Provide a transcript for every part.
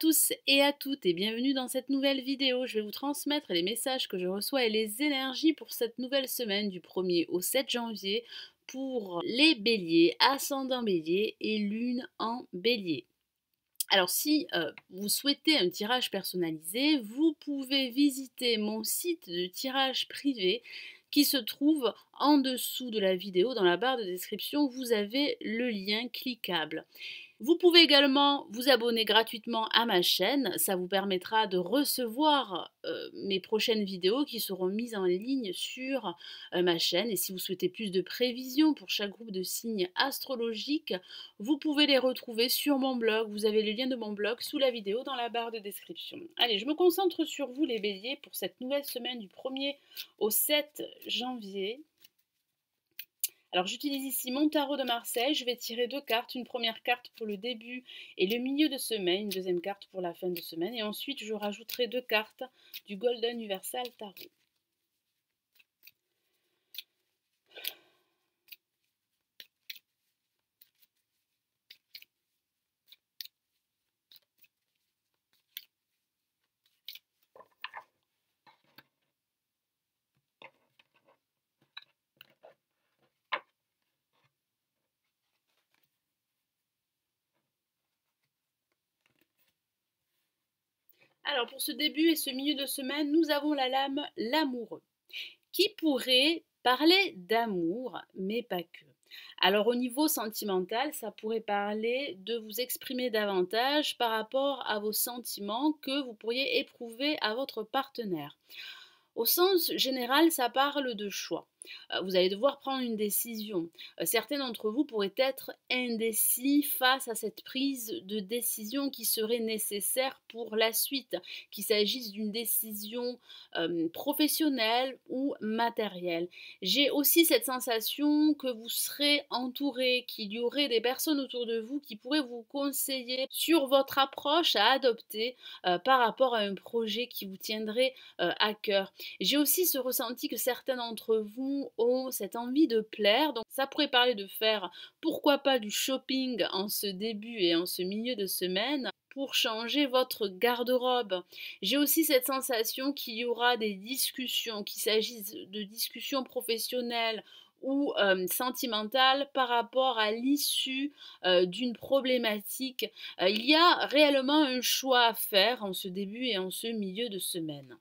tous et à toutes et bienvenue dans cette nouvelle vidéo. Je vais vous transmettre les messages que je reçois et les énergies pour cette nouvelle semaine du 1er au 7 janvier pour les béliers, ascendant bélier et lune en bélier. Alors si vous souhaitez un tirage personnalisé, vous pouvez visiter mon site de tirage privé qui se trouve en dessous de la vidéo. Dans la barre de description, vous avez le lien cliquable. Vous pouvez également vous abonner gratuitement à ma chaîne, ça vous permettra de recevoir mes prochaines vidéos qui seront mises en ligne sur ma chaîne. Et si vous souhaitez plus de prévisions pour chaque groupe de signes astrologiques, vous pouvez les retrouver sur mon blog. Vous avez le lien de mon blog sous la vidéo dans la barre de description. Allez, je me concentre sur vous les béliers pour cette nouvelle semaine du 1er au 7 janvier. Alors j'utilise ici mon tarot de Marseille, je vais tirer deux cartes, une première carte pour le début et le milieu de semaine, une deuxième carte pour la fin de semaine et ensuite je rajouterai deux cartes du Golden Universal Tarot. Alors pour ce début et ce milieu de semaine, nous avons la lame l'amoureux, qui pourrait parler d'amour, mais pas que. Alors au niveau sentimental, ça pourrait parler de vous exprimer davantage par rapport à vos sentiments que vous pourriez éprouver à votre partenaire. Au sens général, ça parle de choix. Vous allez devoir prendre une décision. Certains d'entre vous pourraient être indécis face à cette prise de décision qui serait nécessaire pour la suite, qu'il s'agisse d'une décision professionnelle ou matérielle. J'ai aussi cette sensation que vous serez entouré, qu'il y aurait des personnes autour de vous qui pourraient vous conseiller sur votre approche à adopter par rapport à un projet qui vous tiendrait à cœur. J'ai aussi ce ressenti que certains d'entre vous ont cette envie de plaire, donc ça pourrait parler de faire pourquoi pas du shopping en ce début et en ce milieu de semaine pour changer votre garde-robe. J'ai aussi cette sensation qu'il y aura des discussions, qu'il s'agisse de discussions professionnelles ou sentimentale par rapport à l'issue d'une problématique. Il y a réellement un choix à faire en ce début et en ce milieu de semaine.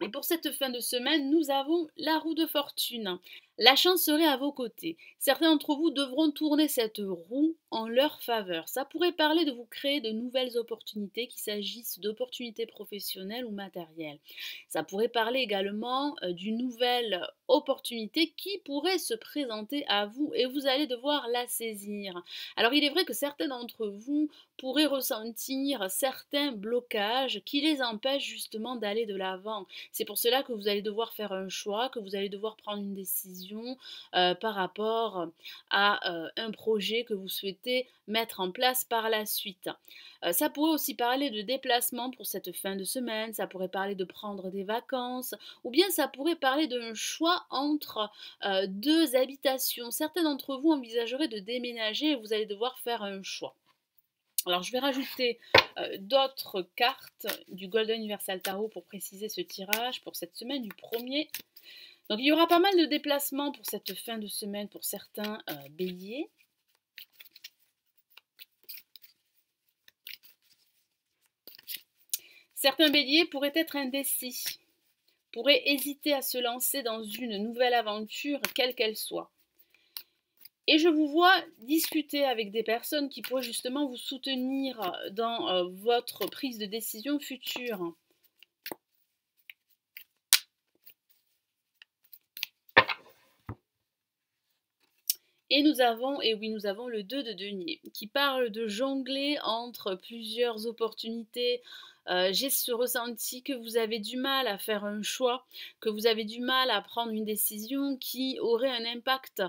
Et pour cette fin de semaine, nous avons la roue de fortune. La chance serait à vos côtés. Certains d'entre vous devront tourner cette roue en leur faveur. Ça pourrait parler de vous créer de nouvelles opportunités, qu'il s'agisse d'opportunités professionnelles ou matérielles. Ça pourrait parler également d'une nouvelle opportunité qui pourrait se présenter à vous et vous allez devoir la saisir. Alors il est vrai que certains d'entre vous pourraient ressentir certains blocages qui les empêchent justement d'aller de l'avant. C'est pour cela que vous allez devoir faire un choix, que vous allez devoir prendre une décision par rapport à un projet que vous souhaitez mettre en place par la suite. Ça pourrait aussi parler de déplacement pour cette fin de semaine, ça pourrait parler de prendre des vacances, ou bien ça pourrait parler d'un choix entre deux habitations. Certains d'entre vous envisageraient de déménager et vous allez devoir faire un choix. Alors je vais rajouter d'autres cartes du Golden Universal Tarot pour préciser ce tirage pour cette semaine du 1er. Donc il y aura pas mal de déplacements pour cette fin de semaine pour certains béliers. Certains béliers pourraient être indécis, pourraient hésiter à se lancer dans une nouvelle aventure, quelle qu'elle soit. Et je vous vois discuter avec des personnes qui pourraient justement vous soutenir dans votre prise de décision future. Et nous avons le 2 de denier qui parle de jongler entre plusieurs opportunités. J'ai ce ressenti que vous avez du mal à faire un choix, que vous avez du mal à prendre une décision qui aurait un impact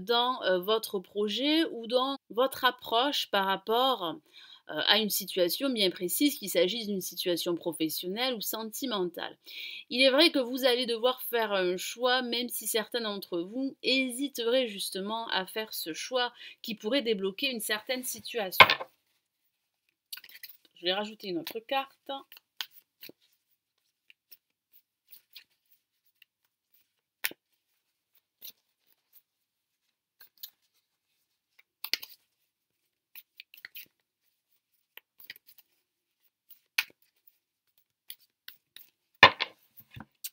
dans votre projet ou dans votre approche par rapport à une situation bien précise, qu'il s'agisse d'une situation professionnelle ou sentimentale. Il est vrai que vous allez devoir faire un choix, même si certains d'entre vous hésiteraient justement à faire ce choix qui pourrait débloquer une certaine situation. Je vais rajouter une autre carte.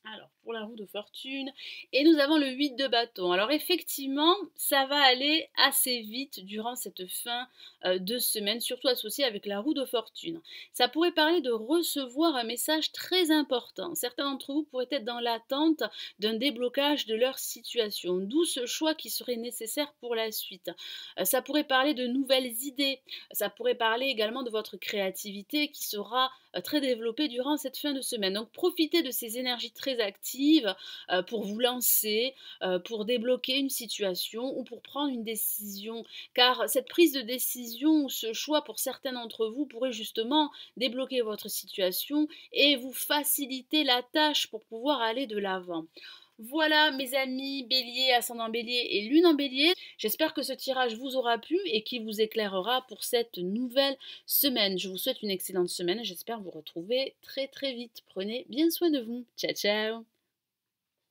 Alors, pour la roue de fortune, et nous avons le 8 de bâton. Alors effectivement, ça va aller assez vite durant cette fin de semaine, surtout associé avec la roue de fortune. Ça pourrait parler de recevoir un message très important. Certains d'entre vous pourraient être dans l'attente d'un déblocage de leur situation, d'où ce choix qui serait nécessaire pour la suite. Ça pourrait parler de nouvelles idées, ça pourrait parler également de votre créativité qui sera très développée durant cette fin de semaine. Donc profitez de ces énergies très actives pour vous lancer, pour débloquer une situation ou pour prendre une décision. Car cette prise de décision ou ce choix pour certains d'entre vous pourrait justement débloquer votre situation et vous faciliter la tâche pour pouvoir aller de l'avant. Voilà mes amis bélier, ascendant bélier et lune en bélier. J'espère que ce tirage vous aura plu et qu'il vous éclairera pour cette nouvelle semaine. Je vous souhaite une excellente semaine. J'espère vous retrouver très très vite. Prenez bien soin de vous. Ciao ciao.